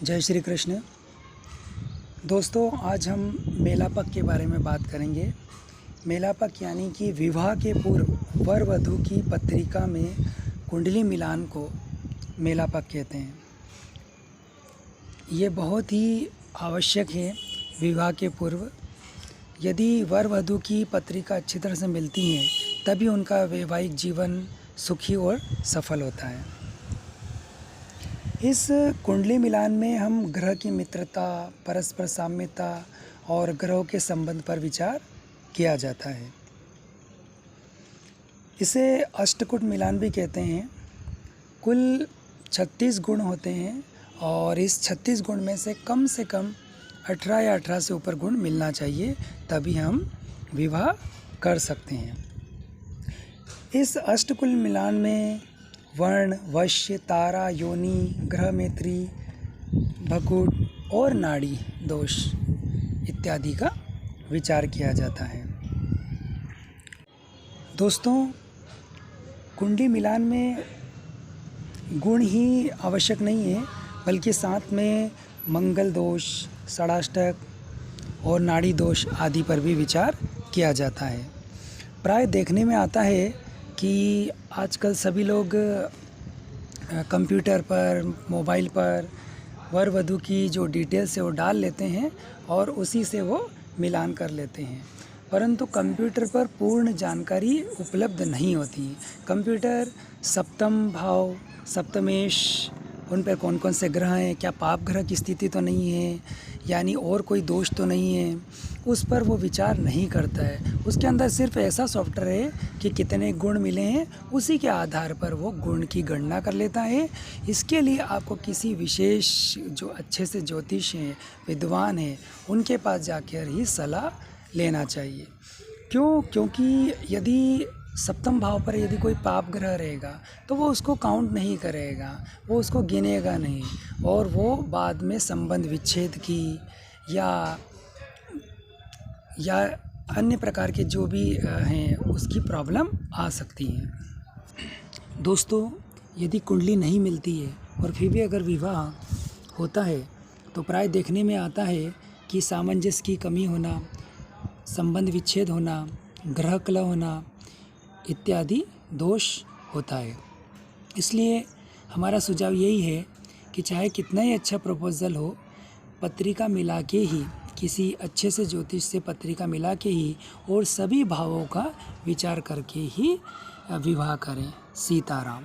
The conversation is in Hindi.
जय श्री कृष्ण। दोस्तों, आज हम मेलापक के बारे में बात करेंगे। मेलापक यानी कि विवाह के पूर्व वर वधू की पत्रिका में कुंडली मिलान को मेलापक कहते हैं। ये बहुत ही आवश्यक है। विवाह के पूर्व यदि वर वधू की पत्रिका अच्छी तरह से मिलती है तभी उनका वैवाहिक जीवन सुखी और सफल होता है। इस कुंडली मिलान में हम ग्रह की मित्रता, परस्पर साम्यता और ग्रहों के संबंध पर विचार किया जाता है। इसे अष्टकूट मिलान भी कहते हैं। कुल 36 गुण होते हैं और इस 36 गुण में से कम 18 या 18 से ऊपर गुण मिलना चाहिए, तभी हम विवाह कर सकते हैं। इस अष्टकुल मिलान में वर्ण, वश्य, तारा, योनि, ग्रह मैत्री, भकुट और नाड़ी दोष इत्यादि का विचार किया जाता है। दोस्तों, कुंडली मिलान में गुण ही आवश्यक नहीं है, बल्कि साथ में मंगल दोष, षडाष्टक और नाड़ी दोष आदि पर भी विचार किया जाता है। प्राय देखने में आता है कि आजकल सभी लोग कंप्यूटर पर, मोबाइल पर वर वधू की जो डिटेल्स है वो डाल लेते हैं और उसी से वो मिलान कर लेते हैं, परंतु कंप्यूटर पर पूर्ण जानकारी उपलब्ध नहीं होती। कंप्यूटर सप्तम भाव, सप्तमेश, उन पर कौन कौन से ग्रह हैं, क्या पाप ग्रह की स्थिति तो नहीं है, यानी और कोई दोष तो नहीं है, उस पर वो विचार नहीं करता है। उसके अंदर सिर्फ ऐसा सॉफ्टवेयर है कि कितने गुण मिले हैं, उसी के आधार पर वो गुण की गणना कर लेता है। इसके लिए आपको किसी विशेष जो अच्छे से ज्योतिष हैं, विद्वान हैं, उनके पास जाकर ही सलाह लेना चाहिए। क्योंकि यदि सप्तम भाव पर यदि कोई पाप ग्रह रहेगा तो वो उसको काउंट नहीं करेगा, वो उसको गिनेगा नहीं और वो बाद में संबंध विच्छेद की या अन्य प्रकार के जो भी हैं उसकी प्रॉब्लम आ सकती है। दोस्तों, यदि कुंडली नहीं मिलती है और फिर भी अगर विवाह होता है तो प्राय देखने में आता है कि सामंजस्य की कमी होना, संबंध विच्छेद होना, ग्रह कलह होना इत्यादि दोष होता है। इसलिए हमारा सुझाव यही है कि चाहे कितना ही अच्छा प्रपोजल हो, पत्रिका मिला के ही, किसी अच्छे से ज्योतिष से पत्रिका मिला के ही और सभी भावों का विचार करके ही विवाह करें। सीताराम।